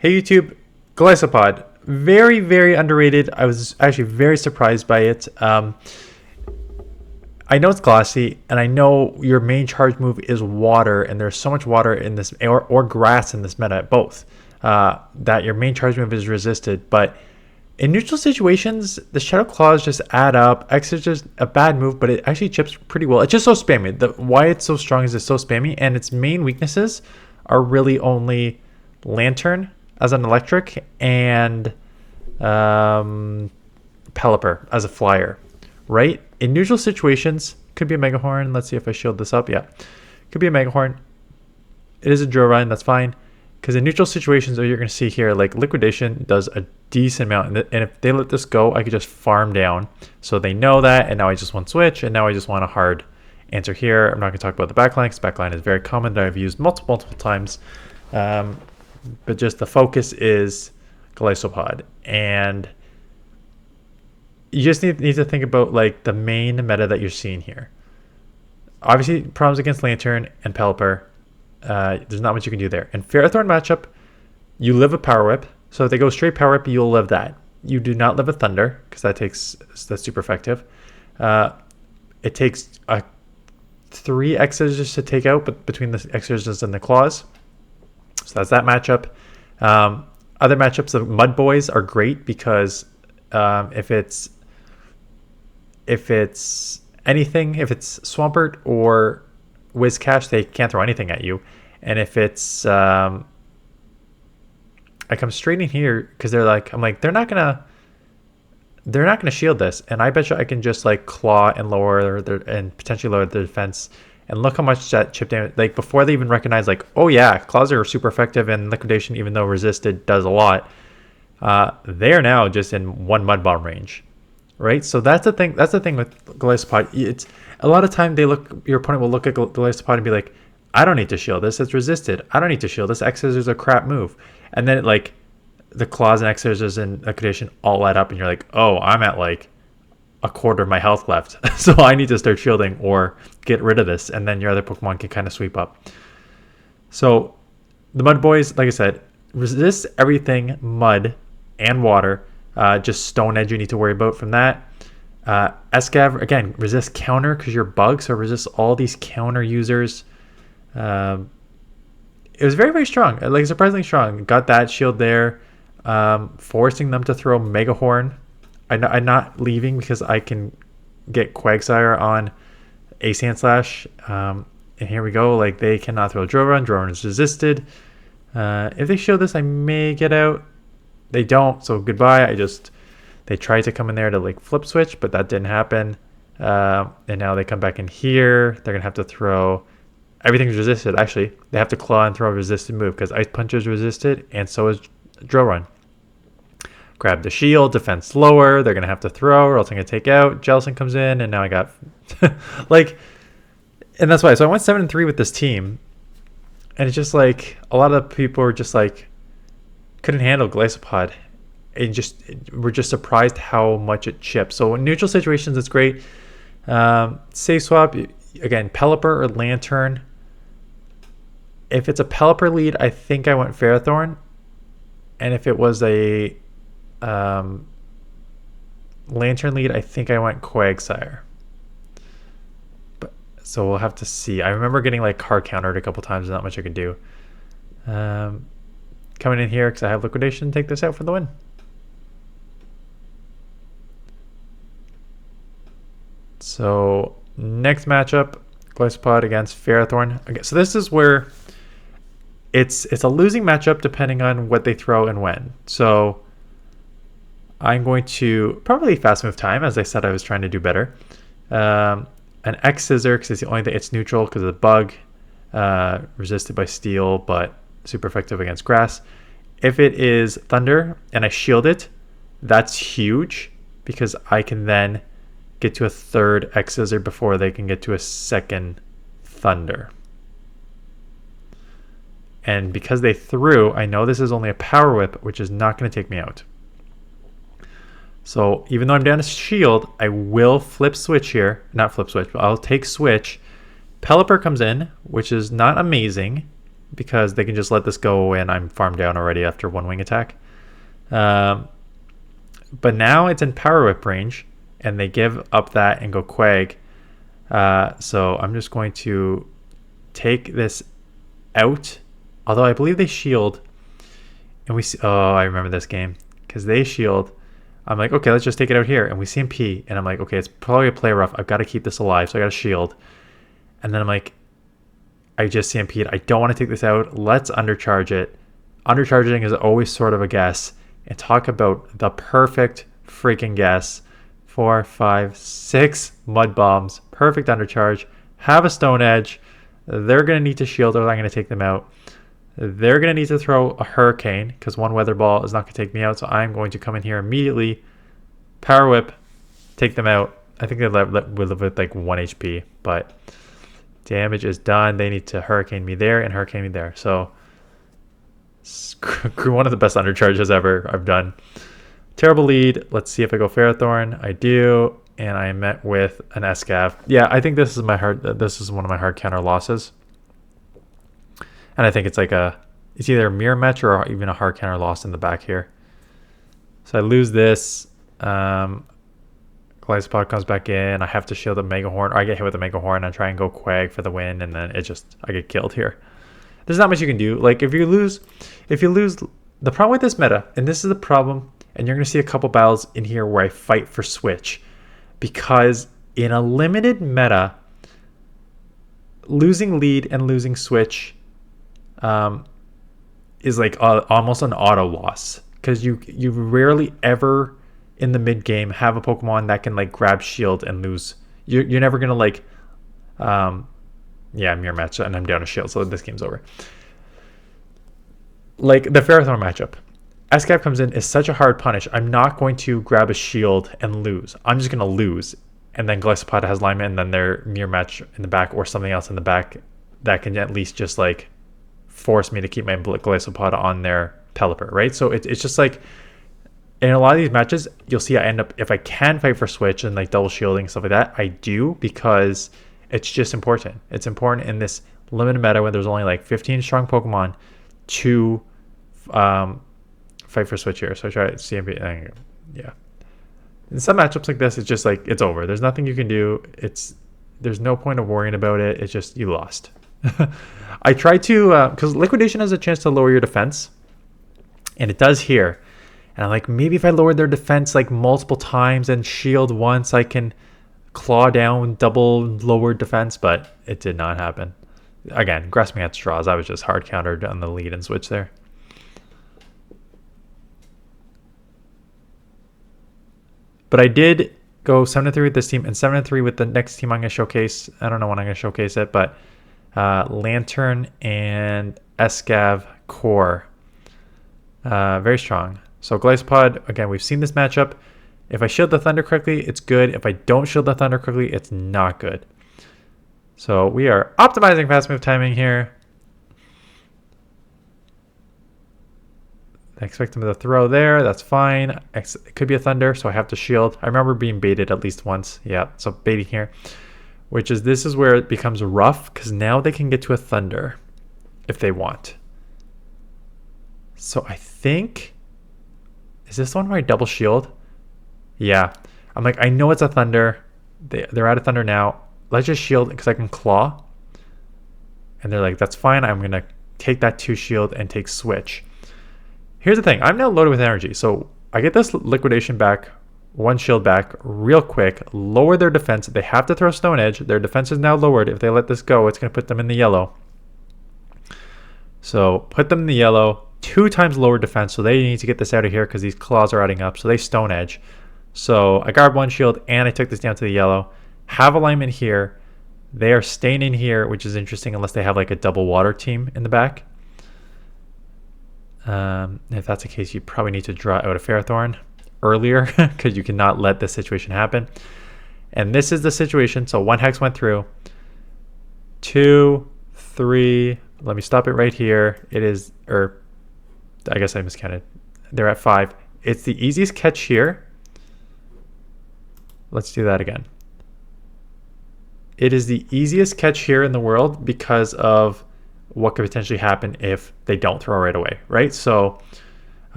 Hey YouTube, Golisopod. Very, very underrated. I was actually very surprised by it. I know it's glossy, and I know your main charge move is water, and there's so much water in this, or grass in this meta, both, that your main charge move is resisted. But in neutral situations, the Shadow Claws just add up. X is just a bad move, but it actually chips pretty well. It's just so spammy. Why it's so strong is it's so spammy, and its main weaknesses are really only Lanturn as an electric and Pelipper as a flyer, right? In neutral situations, could be a Mega Horn. Let's see if I shield this up. Yeah, could be a Mega Horn. It is a Walrein, that's fine. Because in neutral situations, what you're going to see here, like Liquidation does a decent amount. And if they let this go, I could just farm down. So they know that, and now I just want switch, and now I just want a hard answer here. I'm not going to talk about the backline, because backline is very common that I've used multiple times. But just the focus is Golisopod. And you just need to think about like the main meta that you're seeing here. Obviously, problems against Lanturn and Pelipper. There's not much you can do there. In Ferrothorn matchup, you live a Power Whip. So if they go straight Power Whip, you'll live that. You do not live a Thunder, because that's super effective. It takes 3 Exorcists to take out, but between the Exorcists and the Claws. So that's that matchup. Other matchups of Mud Boys are great because if it's anything, if it's Swampert or Whiscash, they can't throw anything at you. And if it's I come straight in here because they're not gonna shield this, and I bet you I can just like claw and lower their, and potentially lower their defense. And look how much that chip damage, like before they even recognize, like, oh yeah, claws are super effective, and liquidation, even though resisted, does a lot. They're now just in 1 mud bomb range, right? So that's the thing. That's the thing with Golisopod. It's a lot of time your opponent will look at Golisopod and be like, I don't need to shield this. It's resisted. I don't need to shield this. X's is a crap move. And then like the claws and X's and liquidation all add up, and you're like, oh, I'm at like a quarter of my health left, so I need to start shielding or get rid of this, and then your other Pokemon can kind of sweep up. So the Mud Boys, like I said, resist everything mud and water. Just Stone Edge you need to worry about from that. Escav, again, resist counter because you're bug, so resist all these counter users. It was very, very strong, like surprisingly strong. Got that shield there, forcing them to throw Mega Horn. I'm not leaving because I can get Quagsire on a Sandslash. And here we go. Like, they cannot throw Droron. Droron is resisted. If they show this, I may get out. They don't, so goodbye. They tried to come in there to like flip switch, but that didn't happen. And now they come back in here. They're going to have to throw... Everything's resisted, actually. They have to claw and throw a resisted move because Ice Punch is resisted, and so is Droron. Grab the shield, defense lower. They're going to have to throw, or else I'm going to take out. Jellicent comes in, and now I got... like... And that's why. So I went 7-3 with this team. And it's just like... A lot of people were just like... Couldn't handle Golisopod. And we're just surprised how much it chips. So in neutral situations, it's great. Safe swap. Again, Pelipper or Lanturn. If it's a Pelipper lead, I think I went Ferrothorn. And if it was a... Lanturn lead, I think I went Quagsire. But so we'll have to see. I remember getting like hard countered a couple times. Not much I could do. Coming in here because I have liquidation. Take this out for the win. So next matchup, Golisopod against Ferrothorn. Okay, so this is where it's a losing matchup depending on what they throw and when. So I'm going to probably fast move time, as I said I was trying to do better. An X Scissor, because it's the only thing, it's neutral because of the bug, resisted by steel, but super effective against grass. If it is Thunder and I shield it, that's huge because I can then get to a third X Scissor before they can get to a second Thunder. And because they threw, I know this is only a Power Whip, which is not going to take me out. So even though I'm down a shield, I will flip switch here. Not flip switch, but I'll take switch. Pelipper comes in, which is not amazing. because they can just let this go and I'm farmed down already after one wing attack. But now it's in Power Whip range, and they give up that and go Quag. So I'm just going to take this out. Although I believe they shield. And we see, oh, I remember this game. Because they shield. I'm like, okay, let's just take it out here. And we see him P. And I'm like, okay, it's probably a play rough. I've got to keep this alive. So I got to shield. And then I'm like, I just see him P. I don't want to take this out. Let's undercharge it. Undercharging is always sort of a guess. And talk about the perfect freaking guess. 4, 5, 6 mud bombs. Perfect undercharge. Have a stone edge. They're going to need to shield or I'm going to take them out. They're going to need to throw a hurricane because one weather ball is not going to take me out. So I'm going to come in here immediately. Power whip. Take them out. I think they live with like 1 HP. But damage is done. They need to hurricane me there and hurricane me there. So one of the best undercharges ever I've done. Terrible lead. Let's see if I go Ferrothorn. I do. And I met with an Escav. Yeah, I think this is one of my hard counter losses. And I think it's like it's either a mirror match or even a hard counter loss in the back here. So I lose this. Golisopod comes back in. I have to shield a Mega Horn. Or I get hit with a Mega Horn. I try and go Quag for the win. And then I get killed here. There's not much you can do. Like if you lose, the problem with this meta, and this is the problem, and you're going to see a couple battles in here where I fight for switch. Because in a limited meta, losing lead and losing switch is like almost an auto loss. Because you rarely ever in the mid game have a Pokemon that can like grab shield and lose. You're never gonna like, mirror match and I'm down a shield, so this game's over. Like the Ferrothorn matchup. Escav comes in is such a hard punish. I'm not going to grab a shield and lose. I'm just going to lose. And then Golisopod has alignment and then their mirror match in the back or something else in the back that can at least just like force me to keep my Golisopod on their pelipper, right? So it's just like in a lot of these matches, you'll see I end up, if I can fight for switch and like double shielding and stuff like that, I do because it's just important. It's important in this limited meta when there's only like 15 strong Pokemon to fight for switch here. So I try CMP. Yeah. In some matchups like this, it's just like it's over. There's nothing you can do. There's no point of worrying about it. It's just you lost. I try to because liquidation has a chance to lower your defense, and it does here. And I'm like, maybe if I lower their defense like multiple times and shield once, I can claw down double lowered defense. But it did not happen. Again, grasping at straws. I was just hard countered on the lead and switch there. But I did go 7-3 with this team and 7-3 with the next team I'm going to showcase. I don't know when I'm going to showcase it, but Lanturn and Escav core. Very strong. So Golisopod, again, we've seen this matchup. If I shield the Thunder correctly, it's good. If I don't shield the Thunder correctly, it's not good. So we are optimizing fast move timing here. I expect him to throw there. That's fine. It could be a Thunder, so I have to shield. I remember being baited at least once. Yeah, so baiting here. This is where it becomes rough, because now they can get to a Thunder if they want. So I think... Is this the one where I double shield? Yeah. I'm like, I know it's a Thunder. They're at a Thunder now. Let's just shield, because I can claw. And they're like, that's fine. I'm going to take that 2 shield and take switch. Here's the thing. I'm now loaded with energy. So I get this liquidation back, 1 shield back real quick, lower their defense. They have to throw Stone Edge. Their defense is now lowered. If they let this go, it's going to put them in the yellow. So put them in the yellow, 2 times lower defense. So they need to get this out of here because these claws are adding up. So they Stone Edge. So I grabbed 1 shield and I took this down to the yellow. Have alignment here. They are staying in here, which is interesting unless they have like a double water team in the back. If that's the case, you probably need to draw out a Ferrothorn earlier because you cannot let this situation happen. And this is the situation. So 1 hex went through. 2, 3. Let me stop it right here. It is, or I guess I miscounted. They're at 5. It's the easiest catch here. Let's do that again. It is the easiest catch here in the world because of what could potentially happen if they don't throw right away, right? So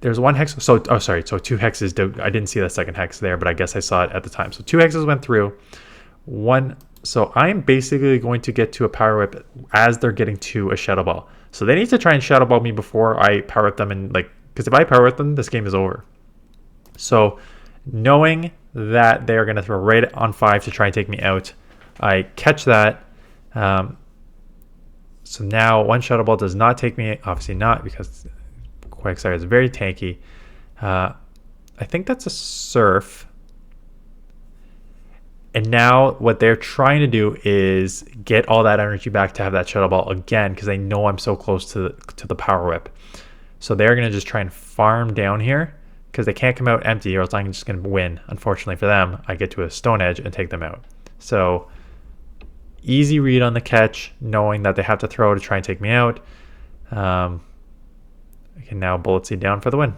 there's one hex. So, oh, sorry. So 2 hexes. I didn't see the second hex there, but I guess I saw it at the time. So 2 hexes went through. One. So I'm basically going to get to a power whip as they're getting to a shadow ball. So they need to try and shadow ball me before I power whip them, and like, because if I power whip them, this game is over. So knowing that they're going to throw right on 5 to try and take me out, I catch that. So now 1 shadow ball does not take me, obviously not, because Quagsire is very tanky. I think that's a surf. And now what they're trying to do is get all that energy back to have that shadow ball again, because they know I'm so close to the power whip. So they're going to just try and farm down here, because they can't come out empty, or else I'm just going to win. Unfortunately for them, I get to a stone edge and take them out. So easy read on the catch, knowing that they have to throw to try and take me out. I can now bullet seed down for the win.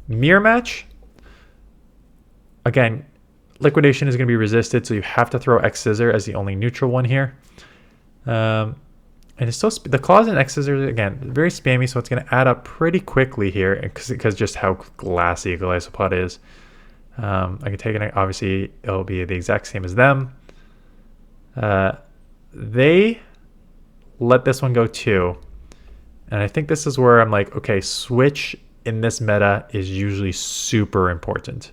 Mirror match. Again, liquidation is going to be resisted, so you have to throw X Scissor as the only neutral one here. And it's still the claws and X Scissors, again, very spammy, so it's going to add up pretty quickly here because just how glassy Golisopod is. I can take it, obviously it'll be the exact same as them. They let this one go too. And I think this is where I'm like, okay, switch in this meta is usually super important.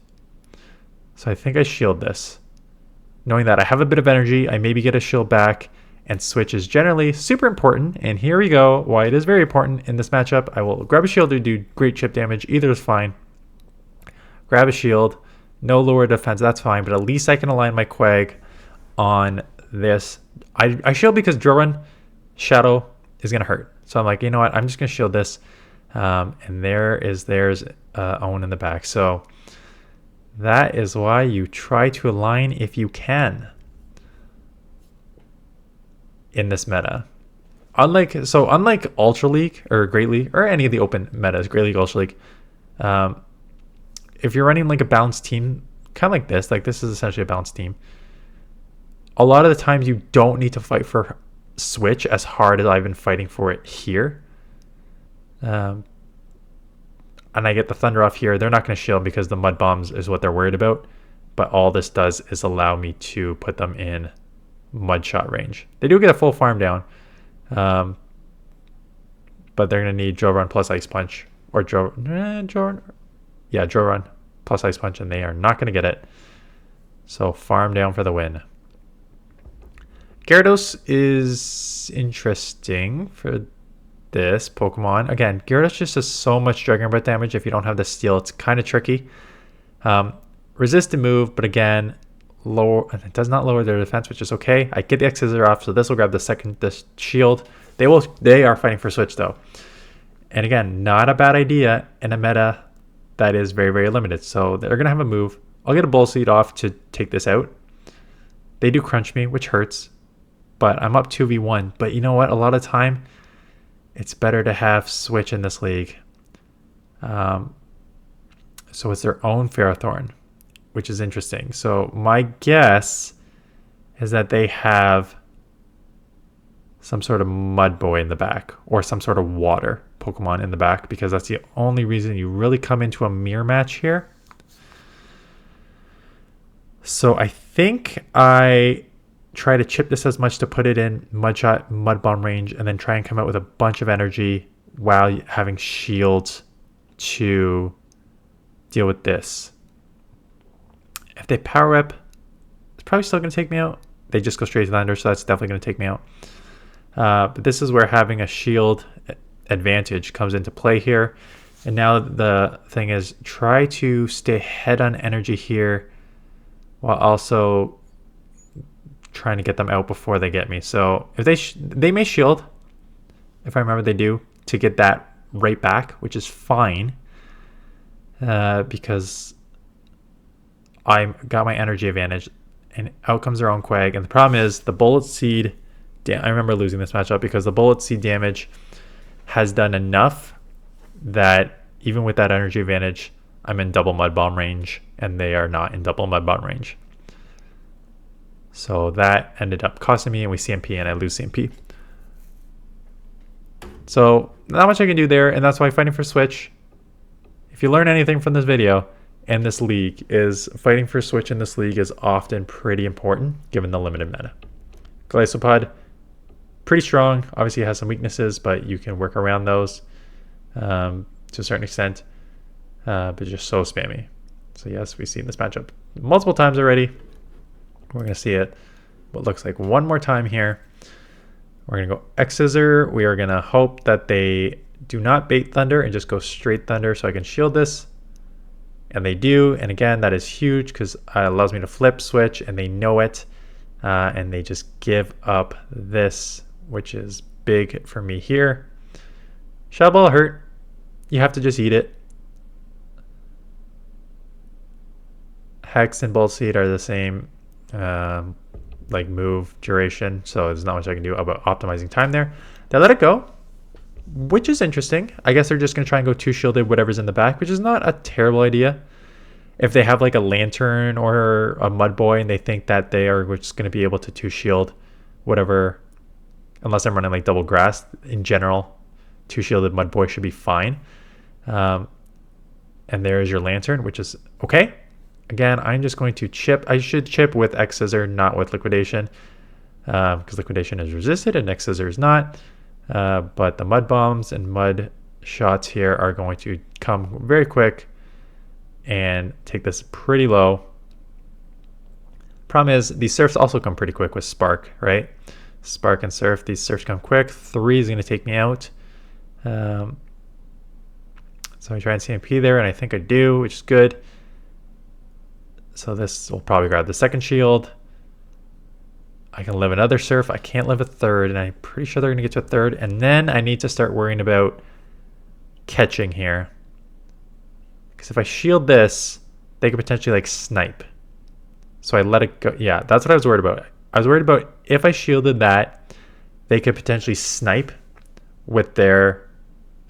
So I think I shield this. Knowing that I have a bit of energy, I maybe get a shield back, and switch is generally super important. And here we go, why it is very important in this matchup. I will grab a shield to do great chip damage. Either is fine. Grab a shield. No lower defense, that's fine. But at least I can align my Quag on this. I shield because drill run shadow is going to hurt. So I'm like, you know what? I'm just going to shield this. And there's Owen in the back. So that is why you try to align if you can in this meta. Unlike Ultra League or Great League or any of the open metas, Great League, Ultra League, if you're running like a balanced team, kind of like this is essentially a balanced team. A lot of the times you don't need to fight for switch as hard as I've been fighting for it here. And I get the thunder off here. They're not going to shield because the mud bombs is what they're worried about. But all this does is allow me to put them in mud shot range. They do get a full farm down. But they're going to need Drill Run plus Ice Punch. Or Drill Run plus Ice Punch. And they are not going to get it. So farm down for the win. Gyarados is interesting for this Pokemon. Again, Gyarados just does so much Dragon Breath damage. If you don't have the steel, it's kind of tricky. Resist to move, but again, it does not lower their defense, which is okay. I get the X Scissor off, so this will grab the shield. They are fighting for switch though. And again, not a bad idea in a meta that is very, very limited. So they're gonna have a move. I'll get a Bull Seed off to take this out. They do crunch me, which hurts. But I'm up 2v1. But you know what? A lot of time, it's better to have switch in this league. So it's their own Ferrothorn, which is interesting. So my guess is that they have some sort of mud boy in the back or some sort of water Pokemon in the back, because that's the only reason you really come into a mirror match here. So I think I try to chip this as much to put it in mud bomb range, and then try and come out with a bunch of energy while having shields to deal with this. If they power up, it's probably still going to take me out. They just go straight to Thunder, so that's definitely going to take me out. But this is where having a shield advantage comes into play here. And now the thing is, try to stay head on energy here while also trying to get them out before they get me. So if they may shield, if I remember they do, to get that right back, which is fine, because I got my energy advantage, and out comes their own Quag. And the problem is the Bullet Seed, I remember losing this matchup because the Bullet Seed damage has done enough that even with that energy advantage, I'm in double Mud Bomb range, and they are not in double Mud Bomb range. So that ended up costing me, and we CMP, and I lose CMP. So not much I can do there, and that's why fighting for Switch, if you learn anything from this video and this league, is fighting for Switch in this league is often pretty important given the limited meta. Golisopod, pretty strong. Obviously it has some weaknesses, but you can work around those to a certain extent, but just so spammy. So yes, we've seen this matchup multiple times already. We're going to see it what looks like one more time here. We're going to go X-Scissor. We are going to hope that they do not bait Thunder and just go straight Thunder so I can shield this. And they do. And again, that is huge because it allows me to flip Switch, and they know it. And they just give up this, which is big for me here. Shadow Ball hurt. You have to just eat it. Hex and Bolt Seed are the same like move duration, so there's not much I can do about optimizing time there. They let it go, which is interesting. I guess they're just going to try and go two shielded whatever's in the back, which is not a terrible idea. If they have like a Lanturn or a Mud Boy and they think that they are just going to be able to two shield whatever, unless I'm running like double grass, in general, two shielded Mud Boy should be fine. And there's your Lanturn, which is okay. Again, I'm just going to chip. I should chip with X-Scissor, not with Liquidation, because Liquidation is resisted and X-Scissor is not. But the Mud Bombs and Mud Shots here are going to come very quick and take this pretty low. Problem is, these Surfs also come pretty quick with Spark, right? Spark and Surf, these Surfs come quick. 3 is going to take me out. So I try and CMP there, and I think I do, which is good. So this will probably grab the second shield. I can live another Surf. I can't live a third, and I'm pretty sure they're going to get to a third. And then I need to start worrying about catching here. Because if I shield this, they could potentially like snipe. So I let it go. Yeah, that's what I was worried about. I was worried about if I shielded that, they could potentially snipe with their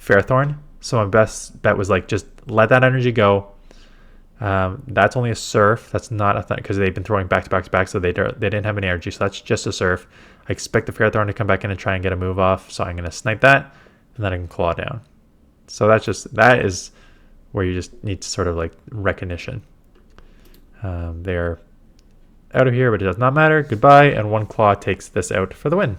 Fairthorn. So my best bet was like just let that energy go. That's only a Surf. That's not a thing because they've been throwing back to back to back, so they didn't have any energy. So that's just a Surf. I expect the Fairthorn to come back in and try and get a move off. So I'm going to snipe that, and then I can claw down. So that is where you just need to sort of like recognition. They're out of here, but it does not matter. Goodbye, and one claw takes this out for the win.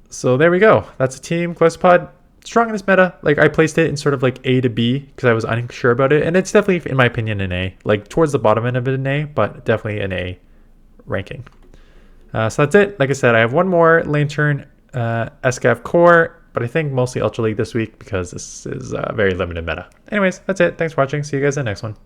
So there we go. That's a team. Golisopod, strong in this meta. Like I placed it in sort of like A to B because I was unsure about it, and it's definitely, in my opinion, an A. Like towards the bottom end of it, an A, but definitely an A ranking. So that's it. Like I said, I have one more Lanturn SCAF core, but I think mostly Ultra League this week because this is a very limited meta. Anyways, that's it. Thanks for watching. See you guys in the next one.